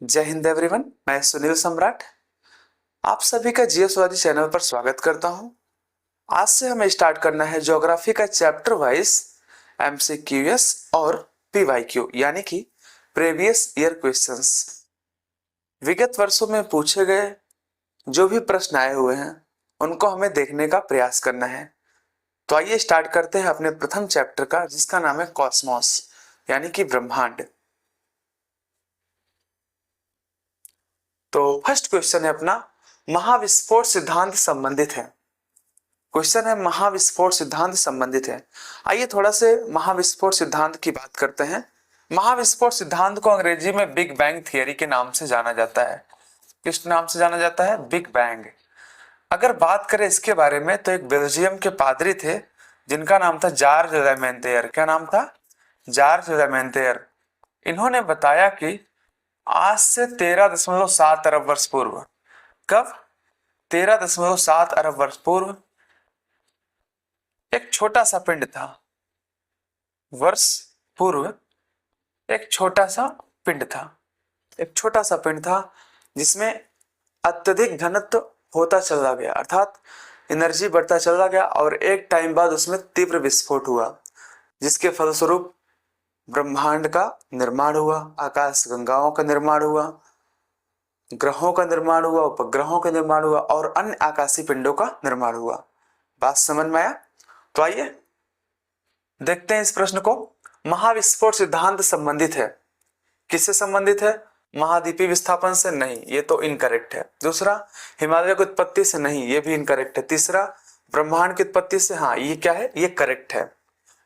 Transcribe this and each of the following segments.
जय हिंद एवरीवन, मैं सुनील सम्राट आप सभी का जियो स्वादी चैनल पर स्वागत करता हूं। आज से हमें स्टार्ट करना है ज्योग्राफी का चैप्टर वाइज एमसीक्यूएस और पीवाईक्यू यानी कि प्रीवियस ईयर क्वेश्चंस। विगत वर्षों में पूछे गए जो भी प्रश्न आए हुए हैं उनको हमें देखने का प्रयास करना है। तो आइए स्टार्ट करते हैं अपने प्रथम चैप्टर का, जिसका नाम है कॉस्मोस यानी कि ब्रह्मांड। तो फर्स्ट क्वेश्चन है अपना, महाविस्फोट सिद्धांत संबंधित है। क्वेश्चन है महाविस्फोट सिद्धांत संबंधित है। आइए थोड़ा से महाविस्फोट सिद्धांत की बात करते हैं। महाविस्फोट सिद्धांत को अंग्रेजी में बिग बैंग थियरी के नाम से जाना जाता है। किस नाम से जाना जाता है? Big bang. अगर बात करें इसके बारे में तो एक बेल्जियम के पादरी थे जिनका नाम था जॉर्ज लेमेंतेयर। क्या नाम था? जॉर्ज लेमेंतेयर। इन्होंने बताया कि आज से 13.7 अरब वर्ष पूर्व, कब? 13.7 अरब वर्ष पूर्व एक छोटा सा पिंड था। वर्ष पूर्व एक छोटा सा पिंड था। एक छोटा सा पिंड था जिसमें अत्यधिक घनत्व होता चला गया, अर्थात एनर्जी बढ़ता चला गया और एक टाइम बाद उसमें तीव्र विस्फोट हुआ, जिसके फलस्वरूप ब्रह्मांड का निर्माण हुआ, आकाश गंगाओं का निर्माण हुआ, ग्रहों का निर्माण हुआ, उपग्रहों का निर्माण हुआ और अन्य आकाशीय पिंडों का निर्माण हुआ। बात समझ में आया? तो आइए देखते हैं इस प्रश्न को। महाविस्फोट सिद्धांत संबंधित है, किससे संबंधित है? महाद्वीपीय विस्थापन से? नहीं, ये तो इनकरेक्ट है। दूसरा, हिमालय की उत्पत्ति से? नहीं, ये भी इनकरेक्ट है। तीसरा, ब्रह्मांड की उत्पत्ति से? हाँ, ये क्या है? ये करेक्ट है,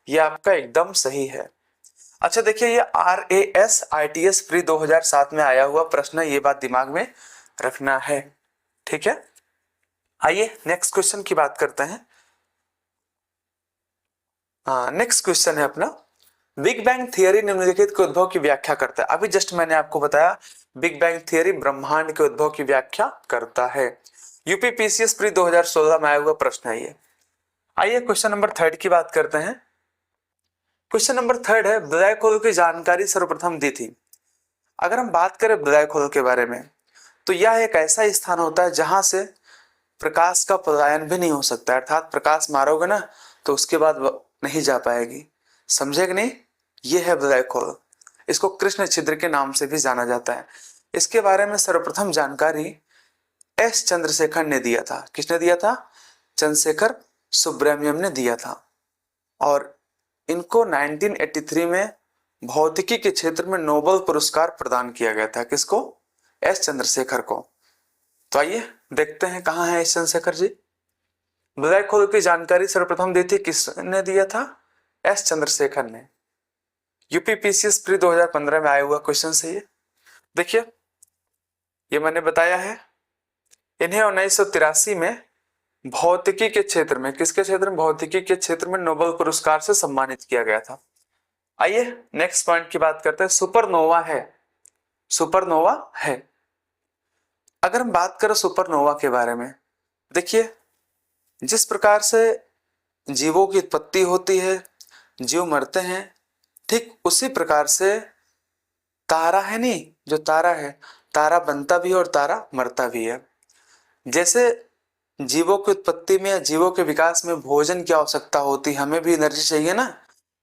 ये आपका एकदम सही है। अच्छा देखिए, ये RAS ITS प्री 2007 में आया हुआ प्रश्न है, ये बात दिमाग में रखना है, ठीक है। आइए नेक्स्ट क्वेश्चन की बात करते हैं। नेक्स्ट क्वेश्चन है अपना, बिग बैंग थियरी निम्नलिखित के उद्भव की व्याख्या करता है। अभी जस्ट मैंने आपको बताया बिग बैंग थियरी ब्रह्मांड के उद्भव की व्याख्या करता है। यूपीपीसीएस प्री 2016 में आया हुआ प्रश्न है ये। आइए क्वेश्चन नंबर 3 की बात करते हैं। क्वेश्चन नंबर 3 है, ब्लैक होल की जानकारी सर्वप्रथम दी थी। अगर हम बात करें ब्लैक होल के बारे में तो यह एक ऐसा स्थान होता है जहां से प्रकाश का पलायन भी नहीं हो सकता, अर्थात प्रकाश मारोगे ना तो उसके बाद नहीं जा पाएगी। समझे कि नहीं? ये है ब्लैक होल। इसको कृष्ण छिद्र के नाम से भी जाना जाता है। इसके बारे में सर्वप्रथम जानकारी एस चंद्रशेखर ने दिया था। किसने दिया था? चंद्रशेखर सुब्रमण्यम ने दिया था। और इनको 1983 में भौतिकी के क्षेत्र में नोबेल पुरस्कार प्रदान किया गया था। किसको? एस चंद्रशेखर को। तो आइए देखते हैं कहाँ है S Chandrashekhar ji. Black hole की जानकारी सर्वप्रथम दी थी, किसने दिया था? एस चंद्रशेखर ने। यूपीपीसीएस प्री 2015 में आया हुआ क्वेश्चन से ये देखिए, ये मैंने बताया है। इन्हें 1983 में भौतिकी के क्षेत्र में, किसके क्षेत्र में? भौतिकी के क्षेत्र में नोबेल पुरस्कार से सम्मानित किया गया था। आइए नेक्स्ट पॉइंट की बात करते हैं। सुपरनोवा है, सुपरनोवा है। अगर हम बात करें सुपरनोवा के बारे में, देखिए जिस प्रकार से जीवों की उत्पत्ति होती है, जीव मरते हैं, ठीक उसी प्रकार से तारा है नहीं, जो तारा है, तारा बनता भी है और तारा मरता भी है। जैसे जीवों की उत्पत्ति में, जीवों के विकास में भोजन की आवश्यकता होती है, हमें भी एनर्जी चाहिए ना,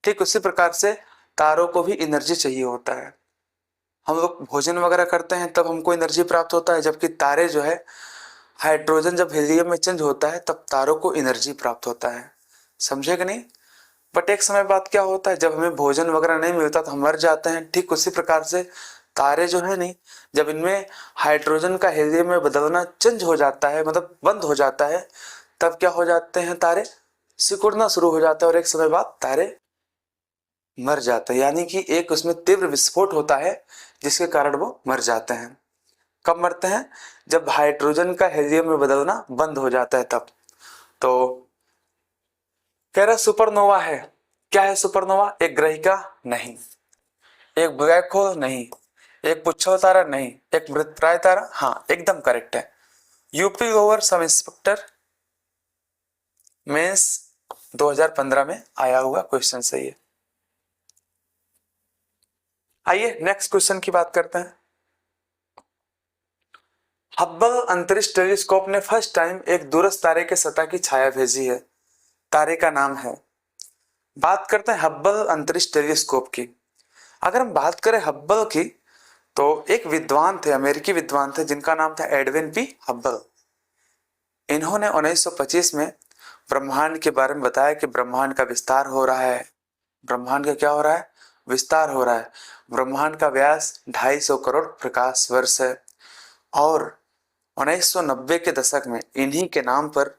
ठीक उसी प्रकार से तारों को भी एनर्जी चाहिए होता है। हम लोग भोजन वगैरह करते हैं तब हमको एनर्जी प्राप्त होता है, जबकि तारे जो है, हाइड्रोजन जब हीलियम में चेंज होता है तब तारों को एनर्जी प्राप्त होता है। समझे कि नहीं? बट एक समय बाद क्या होता है, जब हमें भोजन वगैरह नहीं मिलता तो हम मर जाते हैं। ठीक उसी प्रकार से तारे जो है नहीं, जब इनमें हाइड्रोजन का हीलियम में बदलना चेंज हो जाता है, मतलब बंद हो जाता है, तब क्या हो जाते हैं? तारे सिकुड़ना शुरू हो जाता है और एक समय बाद तारे मर जाते हैं। यानी कि एक उसमें तीव्र विस्फोट होता है जिसके कारण वो मर जाते हैं। कब मरते हैं? जब हाइड्रोजन का हीलियम में बदलना बंद हो जाता है तब। तो कह रहा सुपरनोवा है। क्या है सुपरनोवा? एक ग्रहिका नहीं, एक ब्लैक होल नहीं, एक पुच्छर तारा नहीं, एक मृतप्राय तारा। हाँ एकदम करेक्ट है। यूपी गोवर सब इंस्पेक्टर मेंस 2015 में आया हुआ क्वेश्चन सही है। आइए नेक्स्ट क्वेश्चन की बात करते हैं। हब्बल अंतरिक्ष टेलीस्कोप ने फर्स्ट टाइम एक दूरस्थ तारे के सतह की छाया भेजी है। तारे का नाम है, बात करते हैं हब्बल अंतरिक्ष टेलीस्कोप की। अगर हम बात करें हब्बल की, तो एक विद्वान थे, अमेरिकी विद्वान थे, जिनका नाम था एडविन पी हब्बल। इन्होंने 1925 में ब्रह्मांड के बारे में बताया कि ब्रह्मांड का विस्तार हो रहा है। ब्रह्मांड का क्या हो रहा है? विस्तार हो रहा है। ब्रह्मांड का व्यास 250 करोड़ प्रकाश वर्ष है। और 1990 के दशक में इन्हीं के नाम पर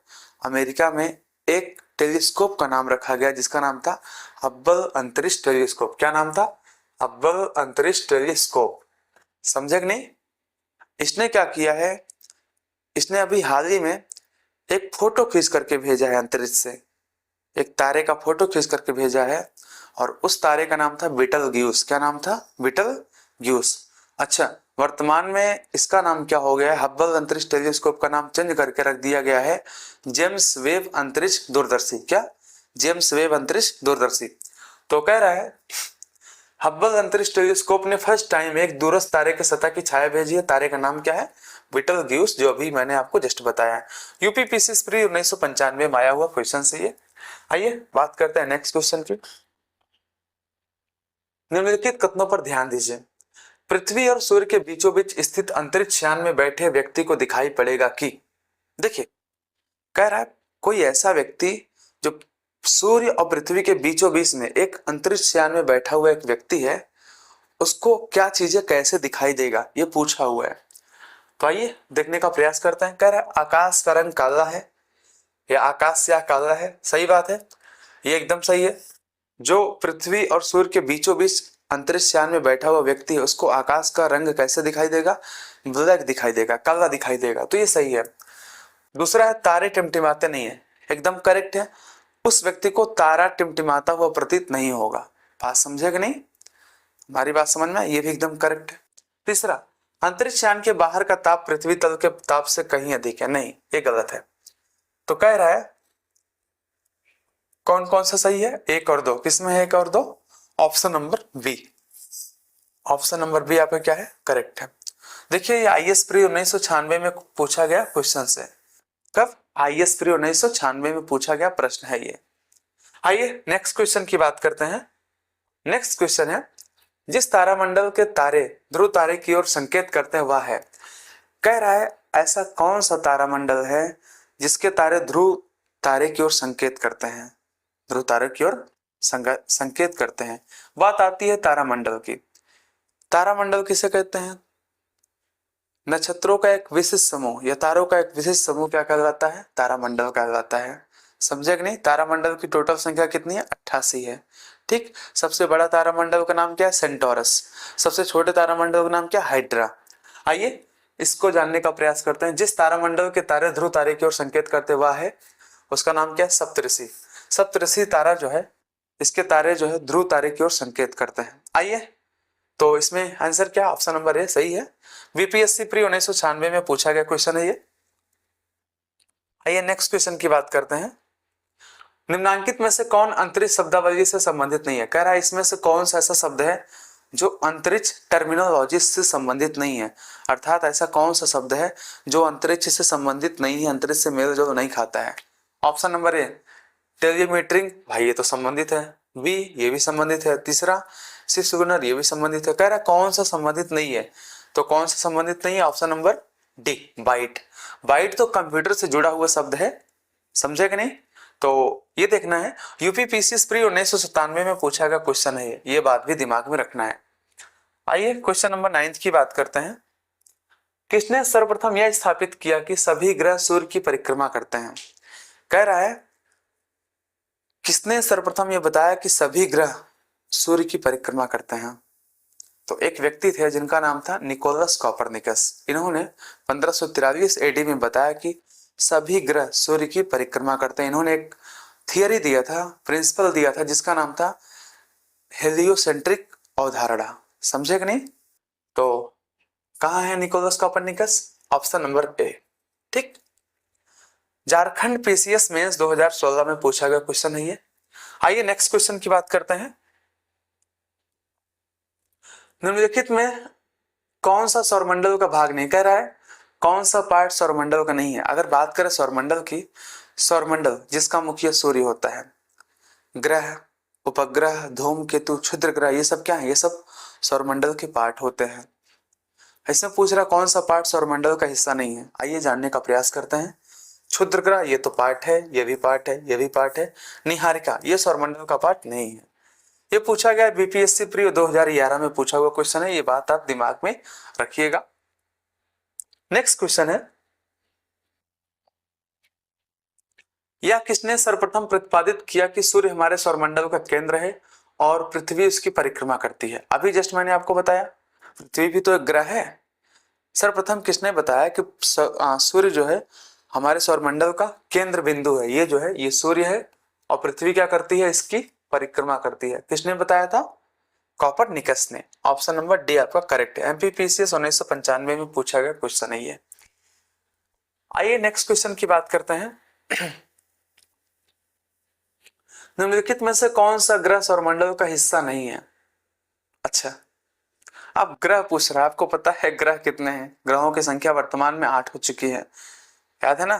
अमेरिका में एक टेलीस्कोप का नाम रखा गया, जिसका नाम था हब्बल अंतरिक्ष टेलीस्कोप। क्या नाम था? हब्बल अंतरिक्ष टेलीस्कोप। समझे कि नहीं? इसने क्या किया है, इसने अभी हाल ही में एक फोटो खींच करके भेजा है अंतरिक्ष से, एक तारे का फोटो खींच करके भेजा है, और उस तारे का नाम था बीटलग्यूस। क्या नाम था? बीटलग्यूस। अच्छा, वर्तमान में इसका नाम क्या हो गया है? हब्बल अंतरिक्ष टेलीस्कोप का नाम चेंज करके रख दिया गया है जेम्स वेब अंतरिक्ष दूरदर्शी। क्या? जेम्स वेब अंतरिक्ष दूरदर्शी। तो कह रहा है हब्बल अंतरिक्ष टेलीस्कोप ने फर्स्ट टाइम एक दूरस्थ तारे के सतह की छाया भेजी है। तारे का नाम क्या है? बीटलग्यूस, जो अभी मैंने आपको जस्ट बताया है। यूपीपीसी प्री 1995 में आया हुआ क्वेश्चन से ये। आइए बात करते हैं नेक्स्ट क्वेश्चन की। निम्नलिखित कथनों पर ध्यान दीजिए। पृथ्वी और सूर्य के बीचों बीच स्थित अंतरिक्ष यान में बैठे व्यक्ति को दिखाई पड़ेगा कि, देखिए कह रहा है कोई ऐसा व्यक्ति जो सूर्य और पृथ्वी के बीचों बीच में एक अंतरिक्ष यान में बैठा हुआ एक व्यक्ति है, उसको क्या चीजें कैसे दिखाई देगा, ये पूछा हुआ है। तो आइए देखने का प्रयास करते हैं। कह रहा है आकाश का रंग काला है, या आकाश से काला है। सही बात है, ये एकदम सही है। जो पृथ्वी और सूर्य के बीचों बीच अंतरिक्ष यान में बैठा हुआ व्यक्ति है, उसको आकाश का रंग कैसे दिखाई देगा? ब्लैक दिखाई देगा, काला दिखाई देगा। तो ये सही है। दूसरा है तारे टिमटिमाते नहीं है, एकदम करेक्ट है। उस व्यक्ति को तारा टिमटिमाता हुआ प्रतीत नहीं होगा। बात समझे कि नहीं? हमारी बात समझ में, ये भी एकदम करेक्ट है। तीसरा, अंतरिक्ष यान के बाहर का ताप पृथ्वी तल के ताप से कहीं अधिक है। नहीं, ये गलत है। तो कह रहा है कौन कौन सा सही है? एक और दो। किसमें है एक और दो? Option number B. Option number B आपका क्या है? करेक्ट है। देखिए ये आईएएस प्री 1996 में पूछा गया क्वेश्चन है। कब? आईएएस प्री 1996 में पूछा गया प्रश्न है ये। आइए नेक्स्ट क्वेश्चन की बात करते हैं। नेक्स्ट क्वेश्चन है, जिस तारामंडल के तारे ध्रुव तारे की ओर संकेत करते हैं वह है। कह रहा है ऐसा कौन सा तारामंडल है जिसके तारे ध्रुव तारे की ओर संकेत करते हैं? ध्रुव तारे की ओर संकेत करते हैं। बात आती है तारामंडल की। तारामंडल किसे कहते हैं? नक्षत्रों का एक विशिष्ट समूह या तारों का एक विशिष्ट समूह क्या कहलाता है? तारामंडल कहलाता है। समझे कि नहीं? तारामंडल की टोटल संख्या कितनी है? 88 है। ठीक। सबसे बड़ा तारामंडल का नाम क्या है? सेंटोरस। सबसे छोटे तारामंडल का नाम क्या? हाइड्रा। आइए इसको जानने का प्रयास करते हैं। जिस तारामंडल के तारे ध्रुव तारे की ओर संकेत करते हुआ है उसका नाम क्या है? सप्तऋषि। सप्तऋषि तारा जो है, इसके तारे जो है ध्रुव तारे की ओर संकेत करते हैं। आइए तो इसमें आंसर क्या? ऑप्शन नंबर ए सही है। बीपीएससी प्री 1996 में पूछा गया क्वेश्चन है ये। आइए नेक्स्ट क्वेश्चन की बात करते हैं। निम्नांकित में से कौन अंतरिक्ष शब्दावली से संबंधित नहीं है? कह रहा है इसमें से कौन सा ऐसा शब्द है जो अंतरिक्ष टर्मिनोलॉजी से संबंधित नहीं है, अर्थात ऐसा कौन सा शब्द है जो अंतरिक्ष से संबंधित नहीं है, अंतरिक्ष से मेल जोल नहीं खाता है? ऑप्शन नंबर ए टेलीमेट्रिंग, भाई ये तो संबंधित है। बी ये भी संबंधित है। तीसरा सिग्नल, ये भी संबंधित है। कह रहा है कौन सा संबंधित नहीं है? तो कौन सा संबंधित नहीं है? Option number D byte. Byte तो कंप्यूटर से जुड़ा हुआ शब्द है। समझे कि नहीं? तो ये देखना है। यूपीपीसीएस प्री 1997 में पूछा गया क्वेश्चन है ये बात भी दिमाग में रखना है। आइए क्वेश्चन नंबर 9 की बात करते हैं। किसने सर्वप्रथम यह स्थापित किया कि सभी ग्रह सूर्य की परिक्रमा करते हैं? कह रहा है किसने सर्वप्रथम यह बताया कि सभी ग्रह सूर्य की परिक्रमा करते हैं? तो एक व्यक्ति थे जिनका नाम था निकोलस कॉपरनिकस। इन्होंने 1543 एडी में बताया कि सभी ग्रह सूर्य की परिक्रमा करते हैं। इन्होंने एक थियरी दिया था, प्रिंसिपल दिया था, जिसका नाम था हेलियोसेंट्रिक अवधारणा। समझे कि नहीं? तो कहाँ है Nicolas Copernicus? Option number A. ठीक। झारखंड पीसीएस मेंस 2016 में पूछा गया क्वेश्चन है ये। आइए नेक्स्ट क्वेश्चन की बात करते हैं। निम्नलिखित में कौन सा सौरमंडल का भाग नहीं? कह रहा है कौन सा पार्ट सौरमंडल का नहीं है? अगर बात करें सौरमंडल की, सौरमंडल जिसका मुखिया सूर्य होता है, ग्रह, उपग्रह, धूमकेतु, क्षुद्र ग्रह, ये सब क्या है? ये सब सौरमंडल के पार्ट होते हैं। इसमें पूछ रहा कौन सा पार्ट सौरमंडल का हिस्सा नहीं है? आइए जानने का प्रयास करते हैं। क्षुद्र ग्रह ये तो पार्ट है, ये भी पार्ट है, ये भी पार्ट है। निहारिका ये सौरमंडल का पार्ट नहीं है। ये पूछा गया बीपीएससी प्री 2011 में पूछा हुआ क्वेश्चन है, ये बात आप दिमाग में रखिएगा। नेक्स्ट क्वेश्चन है, यह किसने सर्वप्रथम प्रतिपादित किया कि सूर्य हमारे सौरमंडल का केंद्र है और पृथ्वी उसकी परिक्रमा करती है? अभी जस्ट मैंने आपको बताया पृथ्वी भी तो एक ग्रह है। सर्वप्रथम किसने बताया कि सूर्य जो है हमारे सौरमंडल का केंद्र बिंदु है? ये जो है ये सूर्य है और पृथ्वी क्या करती है? इसकी परिक्रमा करती है। किसने बताया था? कॉपरनिकस ने। ऑप्शन नंबर डी आपका करेक्ट है। एमपीपीसीएस 1995 में पूछा गया क्वेश्चन है ये। आइए नेक्स्ट क्वेश्चन की बात करते हैं। निम्नलिखित में से कौन सा ग्रह सौरमंडल का हिस्सा नहीं है? अच्छा, अब ग्रह पूछ रहा है, आपको पता है ग्रह कितने हैं? ग्रहों की संख्या वर्तमान में 8 हो चुकी है, याद है ना?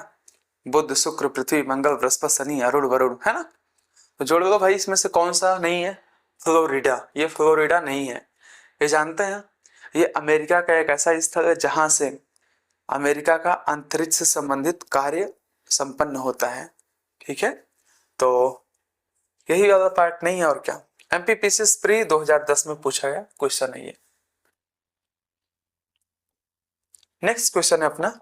बुध, शुक्र, पृथ्वी, मंगल, बृहस्पति, शनि, अरुण, वरुण, है ना? तो जोड़ लो भाई, इसमें से कौन सा नहीं है? फ्लोरिडा, ये फ्लोरिडा नहीं है। ये जानते हैं ये अमेरिका का एक ऐसा स्थल है जहां से अमेरिका का अंतरिक्ष से संबंधित कार्य संपन्न होता है। ठीक है, तो यही वाला पार्ट नहीं है और क्या। एमपीपीसीएस प्री 2010 में पूछा गया क्वेश्चन है ये। नेक्स्ट क्वेश्चन है अपना,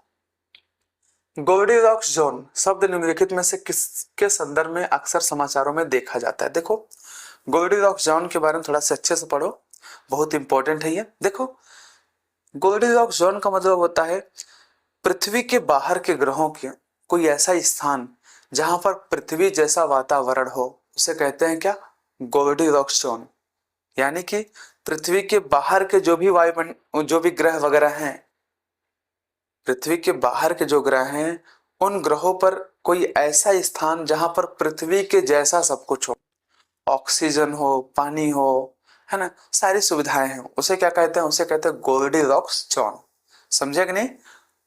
गोल्डीलॉक्स जोन शब्द निम्नलिखित में से किसके संदर्भ में अक्सर समाचारों में देखा जाता है? देखो गोल्डीलॉक्स जोन के बारे में थोड़ा सा अच्छे से पढ़ो, बहुत इंपॉर्टेंट है ये। देखो गोल्डीलॉक्स जोन का मतलब होता है पृथ्वी के बाहर के ग्रहों के कोई ऐसा स्थान जहां पर पृथ्वी जैसा वातावरण हो, उसे कहते हैं क्या? Goldilocks zone. यानी कि पृथ्वी के बाहर के जो भी ग्रह वगैरह हैं, पृथ्वी के बाहर के जो ग्रह हैं उन ग्रहों पर कोई ऐसा स्थान जहां पर पृथ्वी के जैसा सब कुछ हो, ऑक्सीजन हो, पानी हो, है ना, सारी सुविधाएं हैं, उसे क्या कहते हैं? उसे कहते हैं गोल्डीलॉक्स जोन। समझे कि नहीं?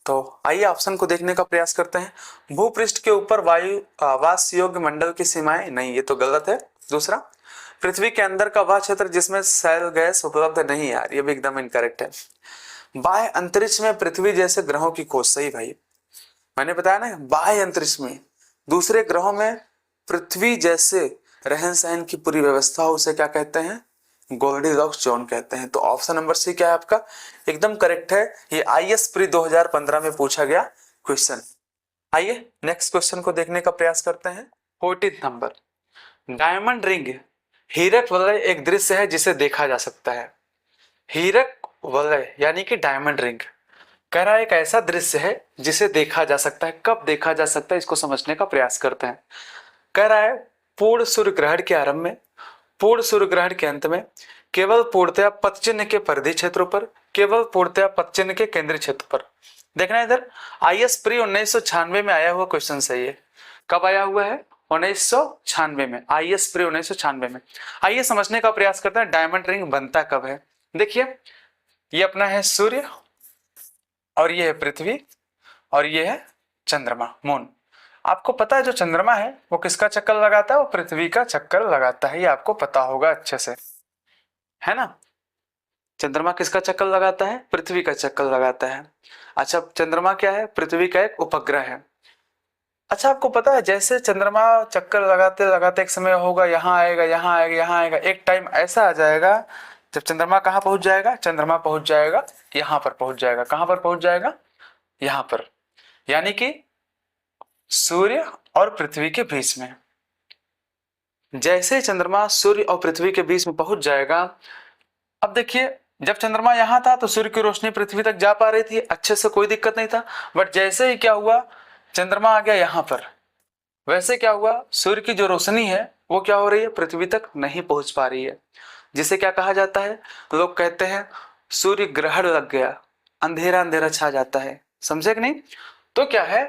तो आइए ऑप्शन को देखने का प्रयास करते हैं। भूपृष्ठ के ऊपर वायु आवास योग्य मंडल की सीमाएं नहीं, ये तो गलत है। दूसरा, पृथ्वी के अंदर का वह क्षेत्र जिसमें शैल गैस उपलब्ध नहीं, यार ये भी एकदम इनकरेक्ट है। बाह्य अंतरिक्ष में पृथ्वी जैसे ग्रहों की खोज, सही भाई, मैंने बताया ना, बाह्य अंतरिक्ष में दूसरे ग्रहों में पृथ्वी जैसे रहन सहन की पूरी व्यवस्था हो, उसे क्या कहते हैं? गोल्डीलॉक्स जोन कहते हैं। तो ऑप्शन नंबर सी क्या है आपका? एकदम करेक्ट है। ये आईएएस प्री 2015 में पूछा गया क्वेश्चन। आइए नेक्स्ट क्वेश्चन को देखने का प्रयास करते हैं। 14 नंबर, डायमंड रिंग हीरक वलय एक दृश्य है जिसे देखा जा सकता है। हीरक वलय यानी कि डायमंड रिंग, कह रहा है एक ऐसा दृश्य है जिसे देखा जा सकता है। कब देखा जा सकता है इसको समझने का प्रयास करते हैं। कह रहा है पूर्ण सूर्य ग्रहण के आरंभ में, पूर्ण सूर्य ग्रहण के अंत में, केवल पूर्णतया पतचिन्ह के परिधि क्षेत्रों पर, केवल पूर्णतया पतचिन्ह के केंद्रीय क्षेत्र पर। देखना इधर, आईएएस प्री 1996 में आया हुआ क्वेश्चन सही है। कब आया हुआ है? 1996 में, आईएएस प्री 1996 में। आइए समझने का प्रयास करते हैं डायमंड रिंग बनता कब है। देखिए ये अपना है सूर्य और ये है पृथ्वी और ये है चंद्रमा, मून। आपको पता है जो चंद्रमा है वो किसका चक्कर लगाता है? वो पृथ्वी का चक्कर लगाता है, ये आपको पता होगा अच्छे से, है ना? चंद्रमा किसका चक्कर लगाता है? पृथ्वी का चक्कर लगाता है। अच्छा, चंद्रमा क्या है? पृथ्वी का एक उपग्रह है। अच्छा, आपको पता है जैसे चंद्रमा चक्कर लगाते लगाते एक समय होगा यहाँ आएगा, यहाँ आएगा, यहाँ आएगा, एक टाइम ऐसा आ जाएगा जब चंद्रमा कहाँ पहुंच जाएगा? चंद्रमा पहुंच जाएगा यहाँ पर, पहुंच जाएगा। कहाँ पर पहुंच जाएगा? यहाँ पर, यानी कि सूर्य और पृथ्वी के बीच में। जैसे चंद्रमा सूर्य और पृथ्वी के बीच में पहुंच जाएगा, अब देखिए जब चंद्रमा यहां था तो सूर्य की रोशनी पृथ्वी तक जा पा रही थी अच्छे से, कोई दिक्कत नहीं था। बट जैसे ही क्या हुआ, चंद्रमा आ गया यहां पर, वैसे क्या हुआ, सूर्य की जो रोशनी है वो क्या हो रही है? पृथ्वी तक नहीं पहुंच पा रही है, जिसे क्या कहा जाता है? लोग कहते हैं सूर्य ग्रहण लग गया, अंधेरा अंधेरा छा जाता है। समझे कि नहीं? तो क्या है,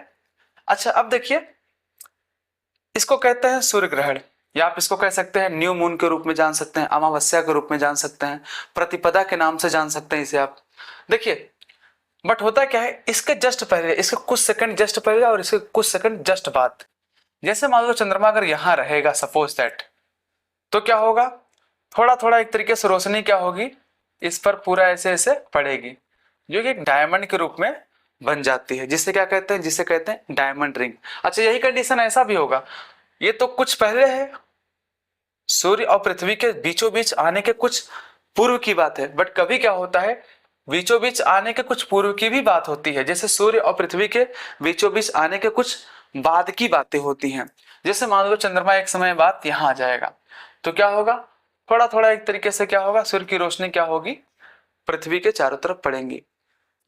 अच्छा अब देखिए, इसको कहते हैं सूर्य ग्रहण, या आप इसको कह सकते हैं न्यू मून के रूप में जान सकते हैं, अमावस्या के रूप में जान सकते हैं, प्रतिपदा के नाम से जान सकते हैं इसे आप। देखिए बट होता क्या है, इसके जस्ट पहले, इसके कुछ सेकंड जस्ट पहले और इसके कुछ सेकंड जस्ट बाद, जैसे मान लो चंद्रमा अगर यहां रहेगा सपोज दैट, तो क्या होगा, थोड़ा थोड़ा एक तरीके से रोशनी क्या होगी, इस पर पूरा ऐसे ऐसे पड़ेगी, जो कि एक डायमंड के रूप में बन जाती है, जिसे क्या कहते हैं, जिसे कहते हैं डायमंड रिंग। अच्छा, यही कंडीशन ऐसा भी होगा, ये तो कुछ पहले है, सूर्य और पृथ्वी के बीचों बीच आने के कुछ पूर्व की बात है, बट कभी क्या होता है, बीचों बीच आने के कुछ पूर्व की भी बात होती है, जैसे सूर्य और पृथ्वी के बीचों बीच आने के कुछ बाद की बातें होती हैं। जैसे मान लो चंद्रमा एक समय बाद यहाँ आ जाएगा, तो क्या होगा, थोड़ा थोड़ा एक तरीके से क्या होगा, सूर्य की रोशनी क्या होगी, पृथ्वी के चारों तरफ पड़ेंगी,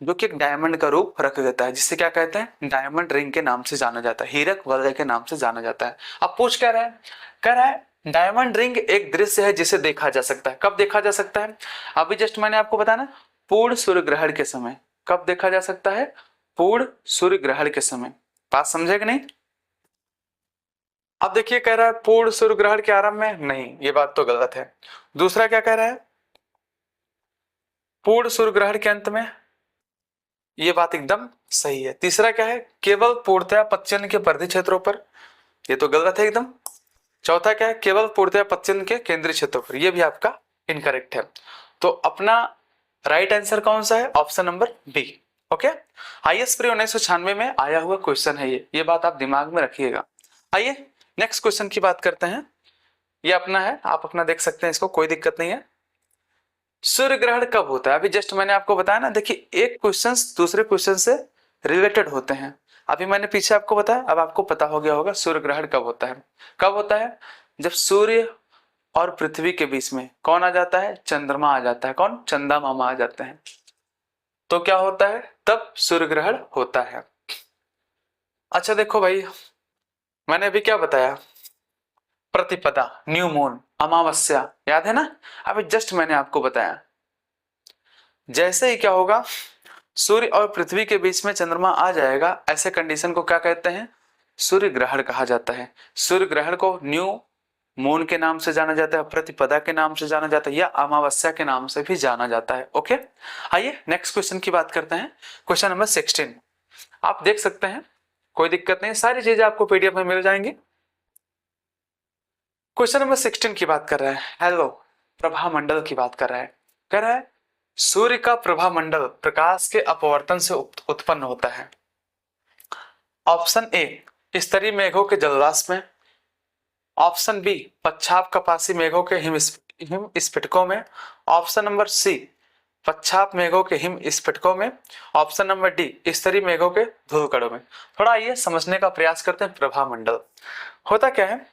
जो कि एक डायमंड का रूप रख देता है, जिसे क्या कहते हैं, डायमंड रिंग के नाम से जाना जाता है, हीरक वलय के नाम से जाना जाता है। अब पूछ क्या रहा है, कह रहा है डायमंड रिंग एक दृश्य है जिसे देखा जा सकता है। कब देखा जा सकता है, अभी जस्ट मैंने आपको बताया ना, पूर्ण सूर्य ग्रहण के समय। कब देखा जा सकता है, पूर्ण सूर्य ग्रहण के समय। बात समझे कि नहीं। अब देखिए, कह रहा है पूर्ण सूर्य ग्रहण के आरंभ में, नहीं, ये बात तो गलत है। दूसरा क्या कह रहा है, पूर्ण सूर्य ग्रहण के अंत में, ये बात एकदम सही है। तीसरा क्या है, केवल पूर्णतया पश्चिम के परिधि क्षेत्रों पर, ये तो गलत है एकदम। चौथा क्या है, केवल पूर्णतया पश्चिम के केंद्रीय क्षेत्रों पर, ये भी आपका इनकरेक्ट है। तो अपना राइट आंसर कौन सा है, option number B. Okay, IAS pre 1996 में आया हुआ क्वेश्चन है ये बात आप दिमाग में रखिएगा। आइए नेक्स्ट क्वेश्चन की बात करते हैं। ये अपना है, आप अपना देख सकते हैं इसको, कोई दिक्कत नहीं है। सूर्य ग्रहण कब होता है, अभी जस्ट मैंने आपको बताया ना, देखिए एक क्वेश्चन दूसरे क्वेश्चन से रिलेटेड होते हैं। अभी मैंने पीछे आपको बताया, अब आपको पता हो गया होगा सूर्य ग्रहण कब होता है। कब होता है, जब सूर्य और पृथ्वी के बीच में कौन आ जाता है, चंद्रमा आ जाता है। कौन, चंदा मामा आ जाते हैं, तो क्या होता है, तब सूर्य ग्रहण होता है। अच्छा देखो भाई, मैंने अभी क्या बताया, प्रतिपदा, न्यू मून, अमावस्या, याद है ना। अभी जस्ट मैंने आपको बताया, जैसे ही क्या होगा, सूर्य और पृथ्वी के बीच में चंद्रमा आ जाएगा, ऐसे कंडीशन को क्या कहते हैं, सूर्य ग्रहण कहा जाता है। सूर्य ग्रहण को न्यू मून के नाम से जाना जाता है, प्रतिपदा के नाम से जाना जाता है, या अमावस्या के नाम से भी जाना जाता है। ओके, आइए नेक्स्ट क्वेश्चन की बात करते हैं। क्वेश्चन नंबर 16 आप देख सकते हैं, कोई दिक्कत नहीं, सारी चीजें आपको पीडीएफ में मिल जाएंगी। क्वेश्चन नंबर 16 की बात कर रहा है, हेलो प्रभा मंडल की बात कर रहा है। कह रहा है सूर्य का प्रभा मंडल प्रकाश के अपवर्तन से उत्पन्न होता है। ऑप्शन ए, स्तरीय मेघों के जलवाष्प में। ऑप्शन बी, पच्छाप कपासी मेघों के हिम स्फटिकों में। ऑप्शन नंबर सी, पच्छाप मेघों के हिम स्फटिकों में। ऑप्शन नंबर डी, स्तरीय मेघों के धूलकणों में। थोड़ा ये समझने का प्रयास करते हैं। प्रभा मंडल होता क्या है,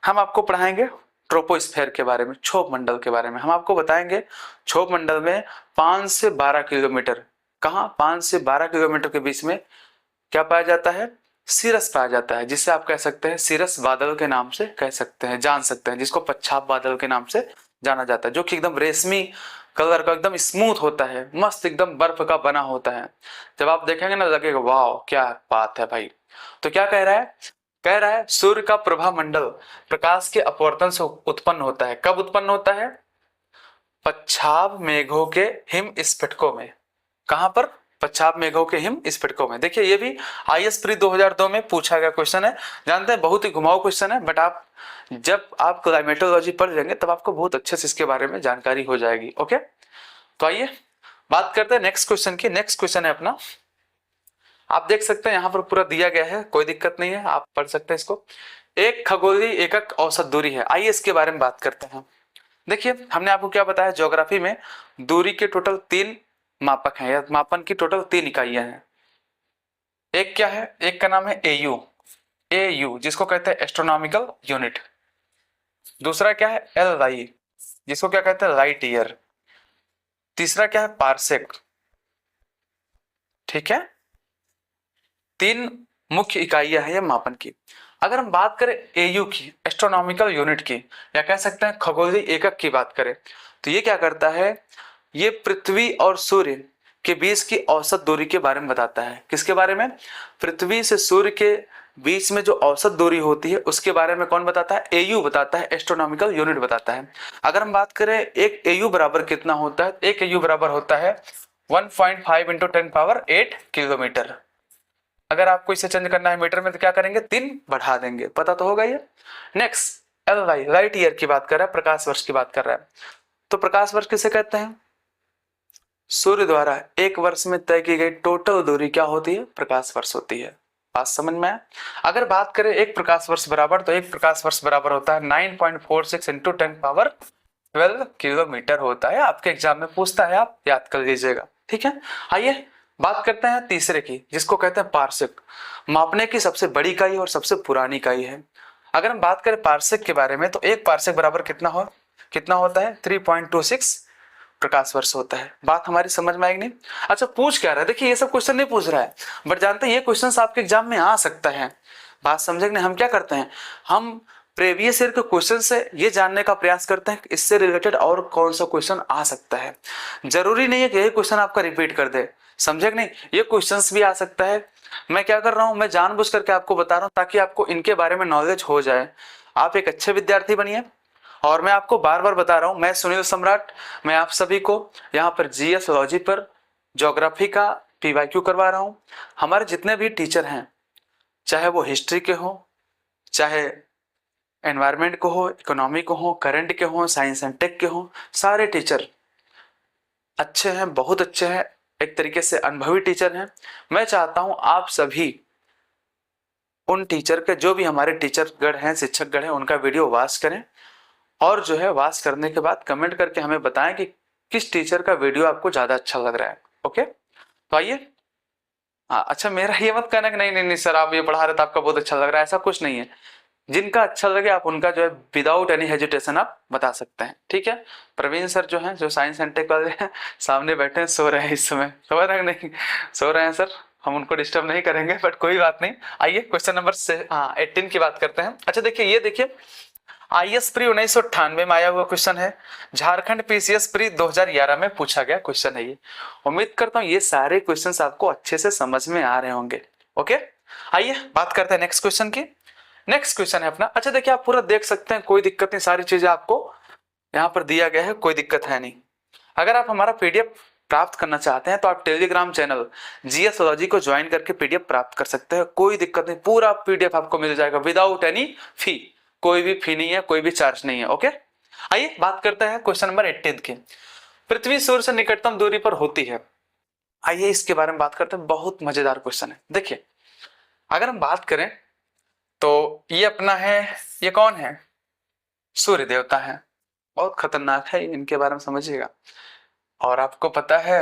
हम आपको पढ़ाएंगे ट्रोपोस्फेयर के बारे में, क्षोभ मंडल के बारे में। हम आपको बताएंगे क्षोभ मंडल में 5 से 12 किलोमीटर, कहाँ 5 से 12 किलोमीटर के बीच में क्या पाया जाता है, सीरस पाया जाता है, जिसे आप कह सकते हैं सीरस बादल के नाम से कह सकते हैं, जान सकते हैं, जिसको पच्छाप बादल के नाम से जाना जाता है, जो कि एकदम रेशमी कलर का, एकदम स्मूथ होता है, मस्त एकदम बर्फ का बना होता है। जब आप देखेंगे ना, लगेगा वाह क्या बात है भाई। तो क्या कह रहा है, कह रहा है सूर्य का प्रभा मंडल प्रकाश के अपवर्तन से उत्पन्न होता है। कब उत्पन्न होता है, पच्छाप मेघों के हिम स्फटिकों में। कहां पर, पच्छाप मेघों के हिम स्फटिकों में। देखिए ये भी आईएएस प्री 2002 में पूछा गया क्वेश्चन है, जानते हैं बहुत ही घुमाऊ क्वेश्चन है, बट आप जब आप क्लाइमेटोलॉजी पढ़ लेंगे तब आपको बहुत अच्छे से इसके बारे में जानकारी हो जाएगी। ओके, तो आइए बात करते हैं नेक्स्ट क्वेश्चन की। नेक्स्ट क्वेश्चन है अपना, आप देख सकते हैं यहाँ पर पूरा दिया गया है, कोई दिक्कत नहीं है, आप पढ़ सकते हैं इसको। एक खगोलीय एकक औसत दूरी है। आइए इसके बारे में बात करते हैं। देखिए हमने आपको क्या बताया, ज्योग्राफी में दूरी के टोटल 3 मापक हैं, या मापन की टोटल 3 इकाइयां हैं। एक क्या है, एक का नाम है एयू जिसको कहते हैं एस्ट्रोनॉमिकल यूनिट। दूसरा क्या है, LY जिसको क्या कहते हैं लाइट ईयर। तीसरा क्या है, पारसेक। ठीक है, 3 मुख्य इकाइयां हैं ये मापन की। अगर हम बात करें एयू की, एस्ट्रोनॉमिकल यूनिट की, या कह सकते हैं खगोलीय एकक की बात करें, तो ये क्या करता है, ये पृथ्वी और सूर्य के बीच की औसत दूरी के बारे में बताता है। किसके बारे में, पृथ्वी से सूर्य के बीच में जो औसत दूरी होती है उसके बारे में कौन बताता है, एयू बताता है, एस्ट्रोनॉमिकल यूनिट बताता है। अगर हम बात करें एक एयू बराबर कितना होता है, एक एयू बराबर होता है 1.5 इंटू 10�8 किलोमीटर। अगर आपको इसे चेंज करना है मीटर में तो क्या करेंगे, 3 बढ़ा देंगे, पता तो होगा ये। नेक्स्ट LY लाइट ईयर की बात कर रहा है, प्रकाश वर्ष की बात कर रहा है। तो प्रकाश वर्ष किसे कहते हैं, सूर्य द्वारा एक वर्ष में तय की गई टोटल दूरी क्या होती है, प्रकाश वर्ष होती है। बात समझ में आया। अगर बात करें एक प्रकाश वर्ष बराबर, तो एक प्रकाश वर्ष बराबर होता है 9.46 इंटू 10⁻12 किलोमीटर होता है। आपके एग्जाम में पूछता है, आप याद कर लीजिएगा, ठीक है। आइए बात करते हैं तीसरे की, जिसको कहते हैं पार्सेक। मापने की सबसे बड़ी इकाई और सबसे पुरानी इकाई है। अगर हम बात करें पार्सेक के बारे में, तो एक पार्सेक बराबर कितना होता है, 3.26 प्रकाश वर्ष होता है। बात हमारी समझ में आएगी नहीं। अच्छा पूछ क्या रहा है, देखिए ये सब क्वेश्चन नहीं पूछ रहा है, बट जानते हैं ये क्वेश्चन आपके एग्जाम में आ सकता है। बात समझे नहीं, हम क्या करते हैं, हम प्रीवियस ईयर के क्वेश्चन से ये जानने का प्रयास करते हैं इससे रिलेटेड और कौन सा क्वेश्चन आ सकता है। जरूरी नहीं है कि यही क्वेश्चन आपका रिपीट कर दे, समझे कि नहीं, ये क्वेश्चंस भी आ सकता है। मैं क्या कर रहा हूं, मैं जानबूझ करके आपको बता रहा हूं ताकि आपको इनके बारे में नॉलेज हो जाए, आप एक अच्छे विद्यार्थी बनिए। और मैं आपको बार बार बता रहा हूं, मैं सुनील सम्राट, मैं आप सभी को यहाँ पर जीएस लॉजी पर ज्योग्राफी का PYQ करवा रहा हूं। हमारे जितने भी टीचर हैं, चाहे वो हिस्ट्री के हो, चाहे एनवायरमेंट को हो, इकोनॉमी को हो, करंट के हो, साइंस एंड टेक के हो, सारे टीचर अच्छे हैं, बहुत अच्छे हैं, एक तरीके से अनुभवी टीचर हैं। मैं चाहता हूं आप सभी उन टीचर के, जो भी हमारे टीचरगण हैं, शिक्षकगण हैं, उनका वीडियो वॉच करें और जो है वॉच करने के बाद कमेंट करके हमें बताएं कि किस टीचर का वीडियो आपको ज्यादा अच्छा लग रहा है। ओके, तो आइए। हाँ अच्छा, मेरा ये मत कहना कि नहीं नहीं नहीं सर आप ये पढ़ा रहे थे आपका बहुत अच्छा लग रहा है, ऐसा कुछ नहीं है। जिनका अच्छा लगे आप उनका जो है विदाउट एनी हेजिटेशन आप बता सकते हैं, ठीक है। प्रवीण सर जो हैं, जो साइंस एंड टेक वाले हैं, सामने बैठे हैं, सो रहे हैं इस समय, समझ रहे हैं नहीं, सो रहे हैं सर, हम उनको डिस्टर्ब नहीं करेंगे, बट कोई बात नहीं। आइए क्वेश्चन नंबर 18 की बात करते हैं। अच्छा देखिए, ये देखिए IS प्री 1998 में आया हुआ क्वेश्चन है, झारखंड PCS प्री 2011 में पूछा गया क्वेश्चन है ये। उम्मीद करता हूँ ये सारे क्वेश्चंस आपको अच्छे से समझ में आ रहे होंगे। ओके, आइए बात करते हैं नेक्स्ट क्वेश्चन की। नेक्स्ट क्वेश्चन है अपना, अच्छा देखिए आप पूरा देख सकते हैं, कोई दिक्कत नहीं, सारी चीजें आपको यहाँ पर दिया गया है, कोई दिक्कत है नहीं। अगर आप हमारा PDF प्राप्त करना चाहते हैं तो आप टेलीग्राम चैनल GS लॉजी को ज्वाइन करके PDF प्राप्त कर सकते हैं, कोई दिक्कत नहीं, पूरा PDF आपको मिल जाएगा विदाउट एनी फी, कोई भी फी नहीं है, कोई भी चार्ज नहीं है। ओके, आइए बात करते हैं क्वेश्चन नंबर 18 की। पृथ्वी सूर्य से निकटतम दूरी पर होती है, आइए इसके बारे में बात करते हैं, बहुत मजेदार क्वेश्चन है। देखिए अगर हम बात करें तो ये अपना है, ये कौन है, सूर्य देवता है, बहुत खतरनाक है, इनके बारे में समझिएगा। और आपको पता है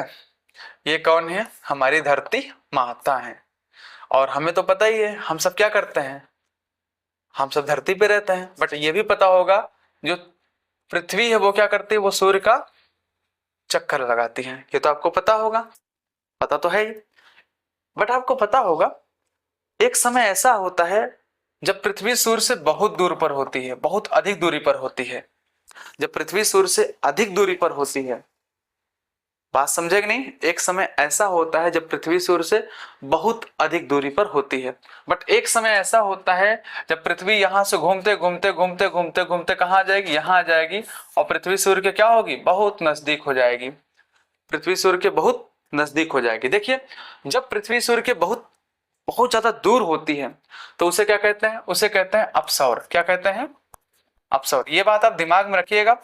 ये कौन है, हमारी धरती माता है। और हमें तो पता ही है हम सब क्या करते हैं, हम सब धरती पे रहते हैं, बट ये भी पता होगा जो पृथ्वी है वो क्या करती है, वो सूर्य का चक्कर लगाती है, ये तो आपको पता होगा, पता तो है ही। बट आपको पता होगा एक समय ऐसा होता है जब पृथ्वी सूर्य से बहुत दूर पर होती है, बहुत अधिक दूरी पर होती है। जब पृथ्वी सूर्य से अधिक दूरी पर होती है, बात समझे कि नहीं, एक समय ऐसा होता है जब पृथ्वी सूर्य से बहुत अधिक दूरी पर होती है। बट एक समय ऐसा होता है जब पृथ्वी यहां से घूमते घूमते घूमते घूमते घूमते कहां आ जाएगी, यहां आ जाएगी, और पृथ्वी सूर्य के क्या होगी, बहुत नजदीक हो जाएगी, पृथ्वी सूर्य के बहुत नजदीक हो जाएगी। देखिए जब पृथ्वी सूर्य के बहुत बहुत ज्यादा दूर होती है तो उसे क्या कहते हैं, उसे कहते हैं अपसौर। क्या कहते हैं, अपसौर। ये बात आप दिमाग में रखिएगा,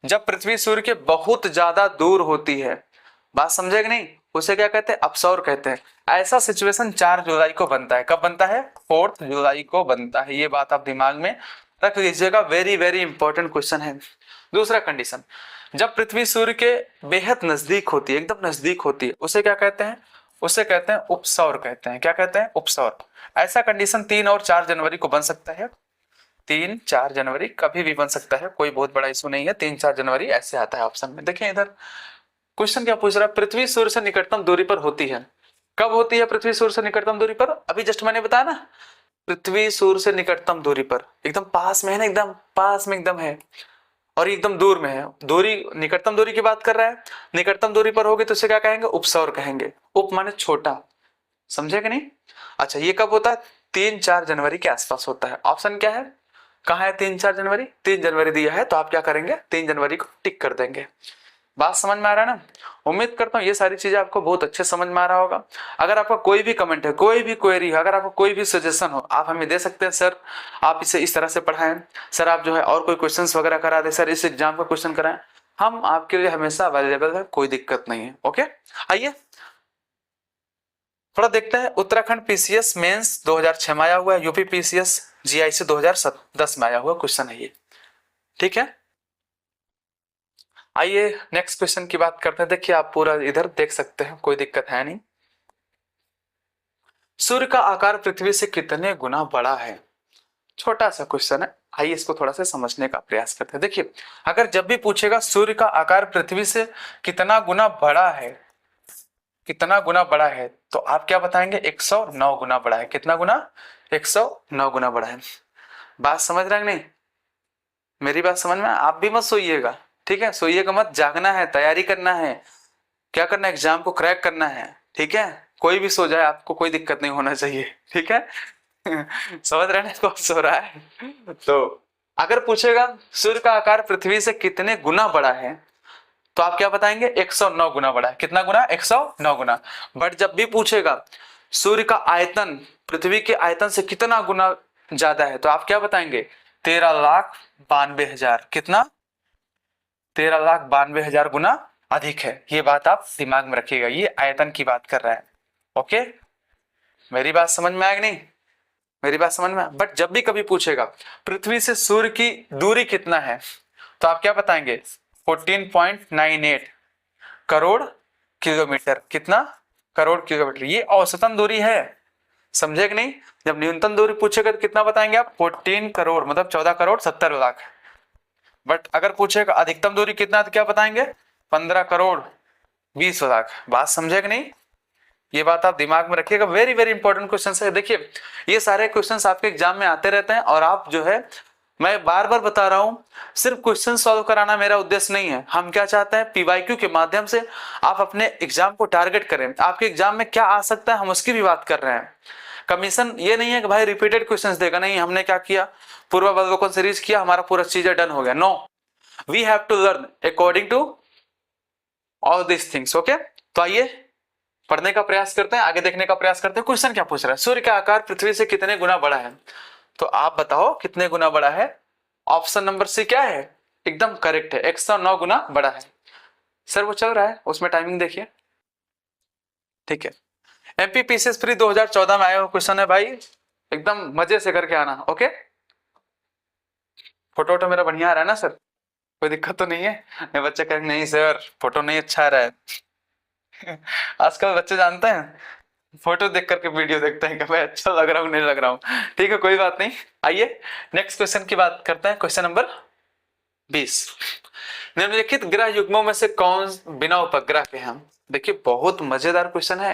जब पृथ्वी सूर्य के बहुत ज्यादा दूर होती है, बात समझे कि नहीं, उसे क्या कहते हैं, अपसौर कहते हैं। ऐसा सिचुएशन 4 जुलाई को बनता है, कब बनता है, 4 जुलाई को बनता है। ये बात आप दिमाग में रख लीजिएगा, वेरी वेरी इंपॉर्टेंट क्वेश्चन है। दूसरा कंडीशन, जब पृथ्वी सूर्य के बेहद नजदीक होती है, एकदम नजदीक होती है, उसे क्या कहते हैं, उसे कहते हैं उपसौर कहते हैं। क्या कहते हैं, उपसौर। ऐसा कंडीशन 3 और 4 जनवरी को बन सकता है, 3-4 जनवरी कभी भी बन सकता है, कोई बहुत बड़ा इशू नहीं है, 3-4 जनवरी ऐसे आता है ऑप्शन में। देखिए इधर क्वेश्चन क्या पूछ रहा है, पृथ्वी सूर्य से निकटतम दूरी पर होती है, कब होती है पृथ्वी सूर्य से निकटतम दूरी पर, अभी जस्ट मैंने बताया ना, पृथ्वी सूर्य से निकटतम दूरी पर, एकदम पास में है ना, एकदम पास में एकदम है, और एकदम दूर में है। दूरी, निकटतम दूरी की बात कर रहा है, निकटतम दूरी पर होगी तो उसे क्या कहेंगे, उपसौर कहेंगे। उप माने छोटा, समझे कि नहीं। अच्छा ये कब होता है, 3-4 जनवरी के आसपास होता है। ऑप्शन क्या है, कहाँ है 3-4 जनवरी, 3 जनवरी दिया है तो आप क्या करेंगे, 3 जनवरी को टिक कर देंगे। बात समझ में आ रहा है ना? उम्मीद करता हूँ ये सारी चीजें आपको बहुत अच्छे समझ में आ रहा होगा। अगर आपका कोई भी कमेंट है, कोई भी क्वेरी है, अगर आपको कोई भी सजेशन हो, आप हमें दे सकते हैं। सर आप इसे इस तरह से पढ़ाएं, सर आप जो है और कोई क्वेश्चंस वगैरह करा दें, सर इस एग्जाम का क्वेश्चन कराएं, हम आपके लिए हमेशा अवेलेबल है, कोई दिक्कत नहीं है। ओके, आइए थोड़ा देखते हैं। उत्तराखंड पीसीएस मेंस 2006 में आया हुआ है, यूपी पीसीएस जीआईसी 2010 में आया हुआ क्वेश्चन है ये, ठीक है। आइए नेक्स्ट क्वेश्चन की बात करते हैं। देखिए आप पूरा इधर देख सकते हैं, कोई दिक्कत है नहीं। सूर्य का आकार पृथ्वी से कितने गुना बड़ा है? छोटा सा क्वेश्चन है, आइए इसको थोड़ा सा समझने का प्रयास करते हैं। देखिए अगर जब भी पूछेगा सूर्य का आकार पृथ्वी से कितना गुना बड़ा है, कितना गुना बड़ा है, तो आप क्या बताएंगे? 109 गुना बड़ा है। कितना गुना? 109 गुना बड़ा है। बात समझ रहे हैं नहीं? मेरी बात समझ में? आप भी मत सोइएगा, ठीक है, सोइएगा मत, जागना है, तैयारी करना है, क्या करना है? एग्जाम को क्रैक करना है, ठीक है। कोई भी सो जाए, आपको कोई दिक्कत नहीं होना चाहिए, ठीक है। समझ रहे हैं कौन सो रहा है? तो अगर पूछेगा सूर्य का आकार पृथ्वी से कितने गुना बड़ा है, तो आप क्या बताएंगे? 109 गुना बड़ा है। कितना गुना? 109 गुना। बट जब भी पूछेगा सूर्य का आयतन पृथ्वी के आयतन से कितना गुना ज्यादा है, तो आप क्या बताएंगे? 13,92,000। कितना? 13,92,000 गुना अधिक है। ये बात आप दिमाग में रखिएगा, ये आयतन की बात कर रहा है। ओके, मेरी बात समझ में आएगी नहीं? मेरी बात समझ में? बट जब भी कभी पूछेगा पृथ्वी से सूर्य की दूरी कितना है, तो आप क्या बताएंगे? 14.98 करोड़ किलोमीटर। कितना? करोड़ किलोमीटर। ये औसतन दूरी है, समझे कि नहीं? जब न्यूनतम दूरी पूछेगा तो कितना बताएंगे आप? 14 करोड़, मतलब 14 करोड़ 70 लाख। बट अगर पूछेगा अधिकतम दूरी कितना, तो क्या बताएंगे? 15 करोड़ 20 लाख। बात समझे कि नहीं? ये बात आप दिमाग में रखिएगा, वेरी वेरी इंपॉर्टेंट क्वेश्चन है। देखिए ये सारे क्वेश्चंस आपके एग्जाम में आते रहते हैं, और आप जो है, मैं बार बार बता रहा हूं, सिर्फ क्वेश्चन सॉल्व कराना मेरा उद्देश्य नहीं है। हम क्या चाहते हैं? पीवाईक्यू के माध्यम से आप अपने एग्जाम को टारगेट करें। आपके एग्जाम में क्या आ सकता है, हम उसकी भी बात कर रहे हैं। कमीशन ये नहीं है कि भाई रिपीटेड क्वेश्चंस देगा, नहीं, हमने क्या किया? पूर्वावलोकन सीरीज किया, हमारा पूरा चीजें डन हो गया। No, we have to learn according to all this things. Okay, तो आइए पढ़ने का प्रयास करते हैं, आगे देखने का प्रयास करते हैं। क्वेश्चन क्या पूछ रहा है? सूर्य का आकार पृथ्वी से कितने गुना बड़ा है? तो आप बताओ कितने गुना बड़ा है? ऑप्शन नंबर सी क्या है? एकदम करेक्ट है, 109 गुना बड़ा है। सर वो चल रहा है, उसमें टाइमिंग देखिए, ठीक है। एमपीपीसीएस प्री 2014 में आया हुआ क्वेश्चन है भाई, एकदम मजे से करके आना। ओके, फोटो वोटो मेरा बढ़िया आ रहा है ना सर? कोई दिक्कत तो नहीं है? नहीं, बच्चे कहेंगे नहीं सर फोटो नहीं अच्छा आ रहा है। आजकल बच्चे जानते हैं, फोटो देख करके वीडियो देखते हैं कि भाई अच्छा लग रहा हूँ नहीं लग रहा हूँ। ठीक है, कोई बात नहीं। आइए नेक्स्ट क्वेश्चन की बात करते हैं। क्वेश्चन नंबर 20, निम्नलिखित ग्रह युग्मों में से कौन बिना उपग्रह के हैं? देखिए बहुत मजेदार क्वेश्चन है।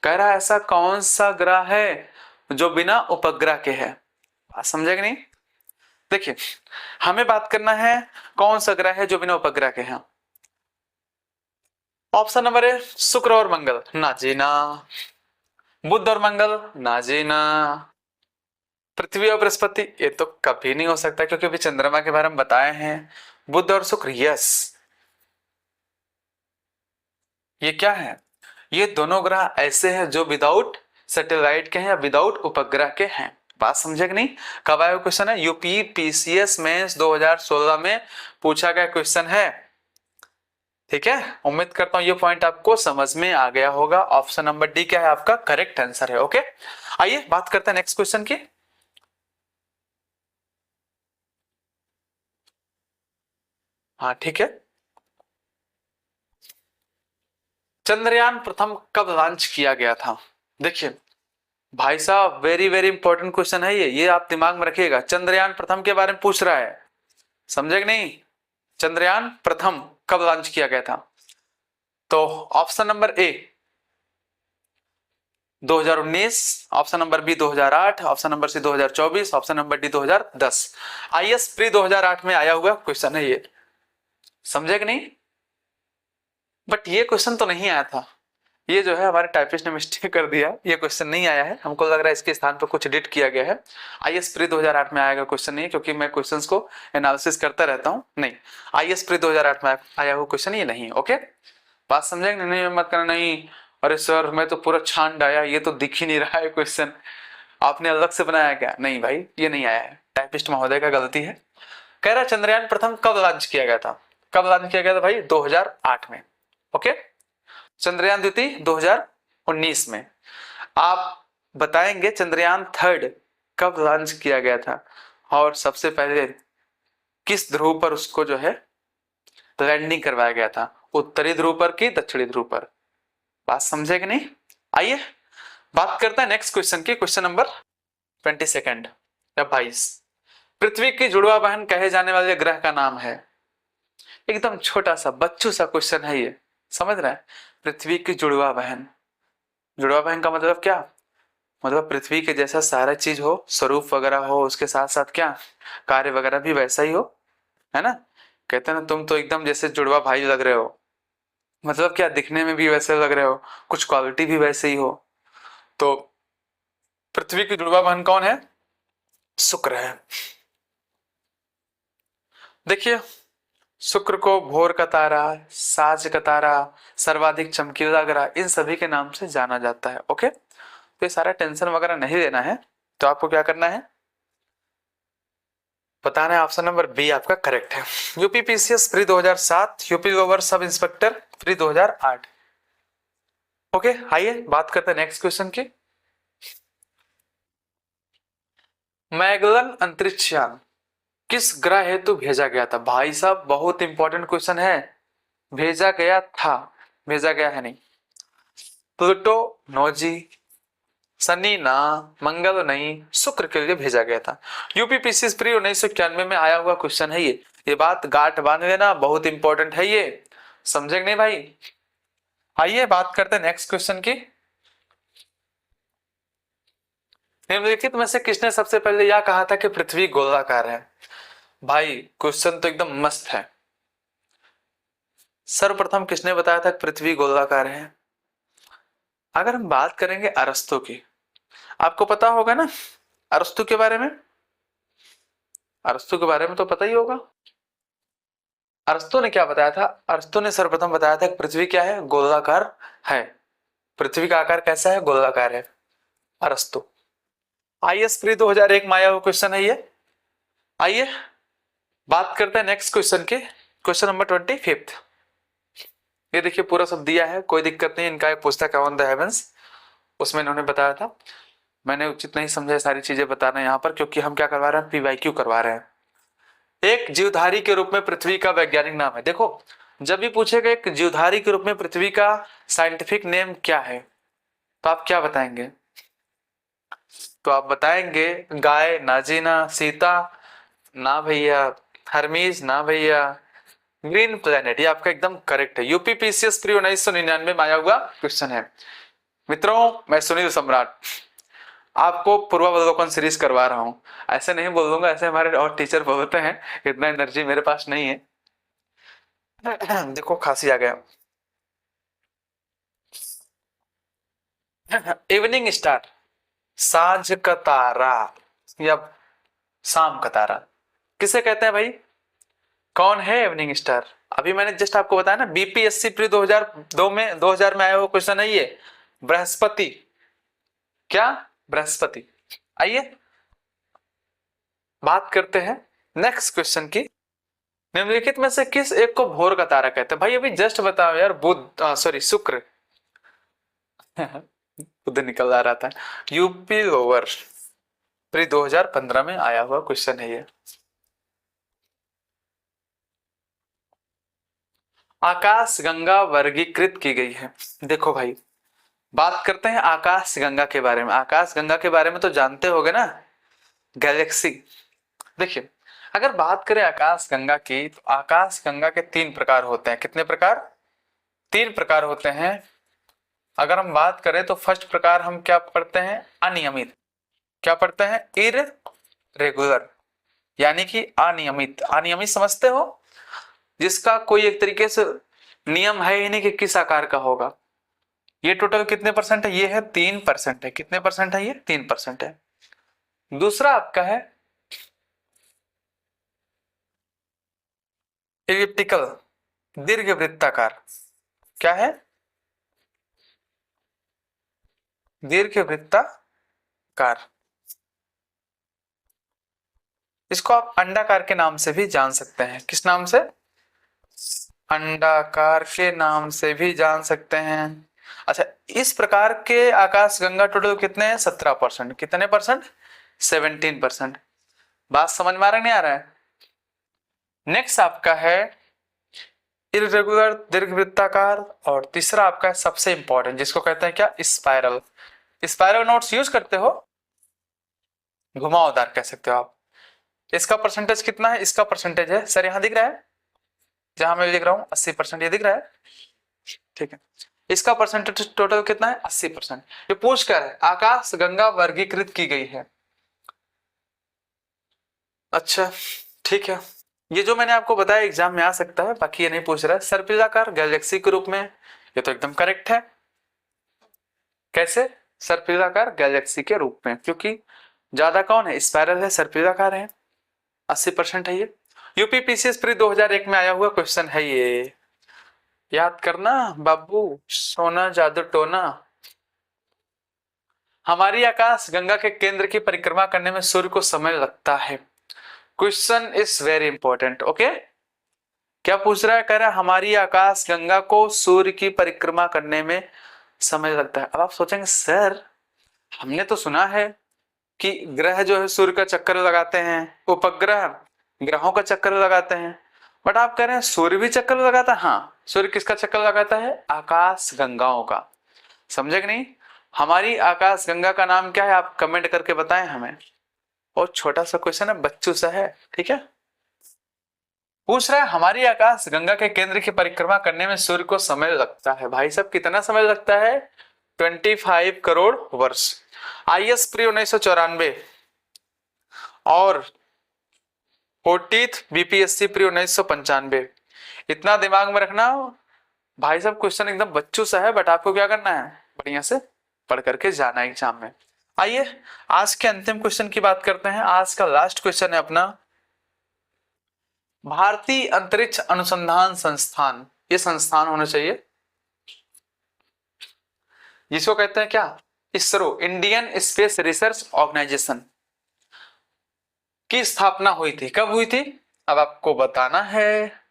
कह रहा है ऐसा कौन सा ग्रह है जो बिना उपग्रह के है? बात समझे कि नहीं? देखिए हमें बात करना है कौन सा ग्रह है जो बिना उपग्रह के हैं। ऑप्शन नंबर है शुक्र और मंगल, ना जी ना। बुध और मंगल, ना जी ना। पृथ्वी और बृहस्पति, ये तो कभी नहीं हो सकता, क्योंकि अभी चंद्रमा के बारे में बताए हैं। बुध और शुक्र, यस। ये क्या है? ये दोनों ग्रह ऐसे हैं जो विदाउट सैटेलाइट के हैं या विदाउट उपग्रह के हैं। बात समझे कि नहीं? कब आया क्वेश्चन है? यूपी पीसीएस मेंस 2016 में पूछा गया क्वेश्चन है, ठीक है। उम्मीद करता हूं ये पॉइंट आपको समझ में आ गया होगा। ऑप्शन नंबर डी क्या है आपका करेक्ट आंसर है। ओके, आइए बात करते हैं नेक्स्ट क्वेश्चन की। हाँ ठीक है, चंद्रयान प्रथम कब लॉन्च किया गया था? देखिए भाई साहब वेरी वेरी इंपॉर्टेंट क्वेश्चन है ये आप दिमाग में रखिएगा। चंद्रयान प्रथम के बारे में पूछ रहा है, समझे कि नहीं? चंद्रयान प्रथम कब लॉन्च किया गया था? तो option number A 2019, option number B 2008, option number C 2024, option number D 2010। IAS pre 2008 में आया हुआ क्वेश्चन है ये, समझे कि नहीं? बट ये क्वेश्चन तो नहीं आया था, ये जो है हमारे टाइपिस्ट ने मिस्टेक कर दिया, ये क्वेश्चन नहीं आया है, हमको लग रहा है इसके स्थान पर कुछ एडिट किया गया है। आईएएस प्री 2008 में आएगा क्वेश्चन नहीं है, क्योंकि मैं क्वेश्चंस को एनालिसिस करता रहता हूँ। नहीं, आईएएस प्री 2008 में आया हुआ क्वेश्चन ये नहीं है। ओके, बात समझेंगे? नहीं मत करना, नहीं अरे सर मैं तो पूरा छान डाया, ये तो दिख ही नहीं रहा है क्वेश्चन, आपने अलग से बनाया क्या? नहीं भाई, ये नहीं आया है, टाइपिस्ट महोदय का गलती है। कह रहा चंद्रयान प्रथम कब लॉन्च किया गया था? कब लॉन्च किया गया था भाई? 2008 में। ओके, चंद्रयान द्वितीय 2019 में। आप बताएंगे चंद्रयान थर्ड कब लॉन्च किया गया था और सबसे पहले किस ध्रुव पर उसको जो है लैंडिंग करवाया गया था, उत्तरी ध्रुव पर कि दक्षिणी ध्रुव पर? बात समझे कि नहीं? आइए बात करते हैं नेक्स्ट क्वेश्चन की, क्वेश्चन नंबर 22 या 22। पृथ्वी की जुड़वा बहन कहे जाने वाले ग्रह का नाम है? एकदम छोटा सा बच्चू सा क्वेश्चन है ये, समझ रहे हैं? पृथ्वी की जुड़वा बहन, जुड़वा बहन का मतलब क्या? मतलब पृथ्वी के जैसा सारा चीज हो, स्वरूप वगैरह हो, उसके साथ साथ क्या कार्य वगैरह भी वैसा ही हो, है ना? कहते हैं ना तुम तो एकदम जैसे जुड़वा भाई लग रहे हो, मतलब क्या दिखने में भी वैसे लग रहे हो, कुछ क्वालिटी भी वैसे ही हो। तो पृथ्वी की जुड़वा बहन कौन है? शुक्र है। देखिए, शुक्र को भोर का तारा, साज का तारा, सर्वाधिक चमकीला ग्रह, इन सभी के नाम से जाना जाता है। ओके, तो ये सारा टेंशन वगैरह नहीं लेना है, तो आपको क्या करना है, बताना है। ऑप्शन नंबर बी आपका करेक्ट है। UP PCS pre 2007, UP lower sub inspector pre 2008। Okay, आइए बात करते हैं नेक्स्ट क्वेश्चन की। मैगलन अंतरिक्ष यान किस ग्रह हेतु भेजा गया था? भाई साहब बहुत इंपॉर्टेंट क्वेश्चन है। भेजा गया था, भेजा गया है नहीं। प्लूटो नो जी, शनि ना, मंगल नहीं, शुक्र के लिए भेजा गया था। यूपीपीसी प्री 1991 में आया हुआ क्वेश्चन है ये बात गांठ बांध लेना, बहुत इंपॉर्टेंट है ये, समझेंगे नहीं भाई? आइए बात करते हैं नेक्स्ट क्वेश्चन की। निम्नलिखित में से किसने सबसे पहले यह कहा था कि पृथ्वी गोलाकार है? भाई क्वेश्चन तो एकदम मस्त है। सर्वप्रथम किसने बताया था कि पृथ्वी गोलाकार है? अगर हम बात करेंगे अरस्तु की, आपको पता होगा ना अरस्तु के बारे में, अरस्तु के बारे में तो पता ही होगा। अरस्तु ने क्या बताया था? अरस्तु ने सर्वप्रथम बताया था कि पृथ्वी क्या है? गोलाकार है। पृथ्वी का आकार कैसा है? गोलाकार है। अरस्तु। आईएएस प्री 2001 में आया हुआ क्वेश्चन है ये। आइए बात करते हैं नेक्स्ट क्वेश्चन के, क्वेश्चन नंबर 25। ये देखिए पूरा सब दिया है, कोई दिक्कत नहीं। इनका एक पुस्तक है ऑन द हेवंस, उसमें इन्होंने बताया था। मैंने उचित नहीं समझा सारी चीजें बताना यहाँ पर, क्योंकि हम क्या करवा रहे हैं, पीवाईक्यू करवा रहे हैं। एक जीवधारी के रूप में पृथ्वी का वैज्ञानिक नाम है। देखो जब भी पूछेगा एक जीवधारी के रूप में पृथ्वी का साइंटिफिक नेम क्या है, तो आप क्या बताएंगे? तो आप बताएंगे गाय, नाजीना, सीता ना भैया, हर्मीज ना भैया, ग्रीन प्लेनेट। ये आपका एकदम करेक्ट है। यूपीपीसीएस प्री 1999 में आया हुआ क्वेश्चन है। मित्रों मैं सुनील सम्राट आपको पूर्वावलोकन सीरीज करवा रहा हूं। ऐसे नहीं बोल दूंगा, ऐसे हमारे और टीचर बोलते हैं, इतना एनर्जी मेरे पास नहीं है। देखो खांसी आ गया। इवनिंग स्टार, सांझ का तारा या शाम का तारा, किसे कहते हैं भाई? कौन है इवनिंग स्टार? अभी मैंने जस्ट आपको बताया ना, बीपीएससी प्री 2000 में आया हुआ क्वेश्चन है ये। बृहस्पति, क्या? बृहस्पति। आइए बात करते हैं नेक्स्ट क्वेश्चन की। निम्नलिखित में से किस एक को भोर का तारा कहते हैं? भाई अभी जस्ट बताओ यार, बुध सॉरी शुक्र बुध निकल आ रहा था। यूपी लोअर प्री 2015 में आया हुआ क्वेश्चन है ये। आकाश गंगा वर्गीकृत की गई है। देखो भाई बात करते हैं आकाश गंगा के बारे में। आकाश गंगा के बारे में तो जानते होगे ना, गैलेक्सी। देखिए अगर बात करें आकाश गंगा की, तो आकाश गंगा के 3 प्रकार होते हैं। कितने प्रकार? 3 प्रकार होते हैं। अगर हम बात करें तो फर्स्ट प्रकार हम क्या पढ़ते हैं? अनियमित। क्या पढ़ते हैं? इररेगुलर, यानी कि अनियमित। अनियमित समझते हो? जिसका कोई एक तरीके से नियम है ही नहीं कि किस आकार का होगा, ये टोटल कितने परसेंट है? ये है 3% है। कितने परसेंट है? ये 3% है। दूसरा आपका है इलिप्टिकल, दीर्घवृत्ताकार। क्या है? दीर्घवृत्ताकार। इसको आप अंडाकार के नाम से भी जान सकते हैं। किस नाम से? अंडाकार के नाम से भी जान सकते हैं। अच्छा, इस प्रकार के आकाश गंगा टोटल कितने हैं? 17%। कितने परसेंट? 17%। बात समझ में आ रहा नहीं आ रहा है? नेक्स्ट आपका है इरेगुलर, दीर्घवृत्ताकार। और तीसरा आपका है सबसे इंपॉर्टेंट, जिसको कहते हैं क्या? स्पाइरल। स्पाइरल नोट्स यूज करते हो? घुमावदार कह सकते हो आप। इसका परसेंटेज कितना है? इसका परसेंटेज है सर, यहां दिख रहा है जहां मैं लिख रहा हूं 80%, ये दिख रहा है? ठीक है। इसका परसेंटेज टोटल कितना है? 80%। ये पूछ कर है आकाश गंगा वर्गीकृत की गई है। अच्छा ठीक है, ये जो मैंने आपको बताया एग्जाम में आ सकता है, बाकी ये नहीं पूछ रहा है। सर्पिलाकार गैलेक्सी के रूप में, ये तो एकदम करेक्ट है। कैसे? सर्पिलाकार गैलेक्सी के रूप में, क्योंकि ज्यादा कौन है? स्पाइरल है, सर्पिलाकार है। 80% है ये। यूपीपीसीएस प्री 2001 में आया हुआ क्वेश्चन है ये, याद करना बाबू, सोना जादू टोना। हमारी आकाश गंगा के केंद्र की परिक्रमा करने में सूर्य को समय लगता है। Question is very important. Okay, क्या पूछ रहा है? कह रहा है हमारी आकाश गंगा को सूर्य की परिक्रमा करने में समय लगता है। अब आप सोचेंगे सर, हमने तो सुना है कि ग्रह जो है सूर्य का चक्कर लगाते हैं, उपग्रह ग्रहों का चक्कर लगाते हैं, बट आप कह रहे हैं सूर्य भी चक्कर लगाता है। हाँ, सूर्य किसका चक्कर लगाता है? आकाश गंगाओं का। समझे कि नहीं? हमारी आकाश गंगा का नाम क्या है? आप कमेंट करके बताएं हमें। और छोटा सा क्वेश्चन है, बच्चों सा है, ठीक है। पूछ रहा है हमारी आकाश गंगा के केंद्र की परिक्रमा करने में सूर्य को समय लगता है। भाई साहब कितना समय लगता है? 25 करोड़ वर्ष। आईएस प्री 1994 और 40th बीपीएससी प्री 1995। इतना दिमाग में रखना भाई साहब, क्वेश्चन एकदम बच्चों सा है, बट आपको क्या करना है? बढ़िया से पढ़ करके जाना है एग्जाम में। आइए आज के अंतिम क्वेश्चन की बात करते हैं। आज का लास्ट क्वेश्चन है अपना, भारतीय अंतरिक्ष अनुसंधान संस्थान, ये संस्थान होना चाहिए जिसको कहते हैं क्या? ISRO, Indian Space Research Organisation की स्थापना हुई थी। कब हुई थी? अब आपको बताना है।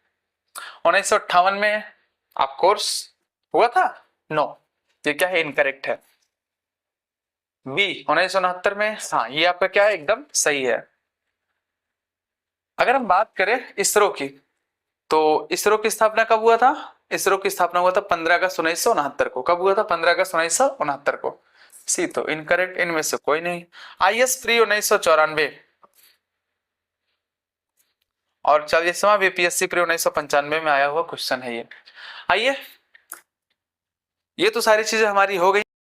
1958 में ऑफ कोर्स हुआ था? नो, ये क्या है? इनकरेक्ट है। बी 1969 में, हाँ ये आपका क्या है? एकदम सही है। अगर हम बात करें इसरो की, तो इसरो की स्थापना कब हुआ था? इसरो की स्थापना हुआ था 15 अगस्त 1969 को। कब हुआ था? 15 अगस्त 1969 को। सी तो इनकरेक्ट, इनमें से कोई नहीं। आईएस प्री 1994 और 40वां बीपीएससी प्री 1995 में आया हुआ क्वेश्चन है ये। आइए, ये तो सारी चीजें हमारी हो गई।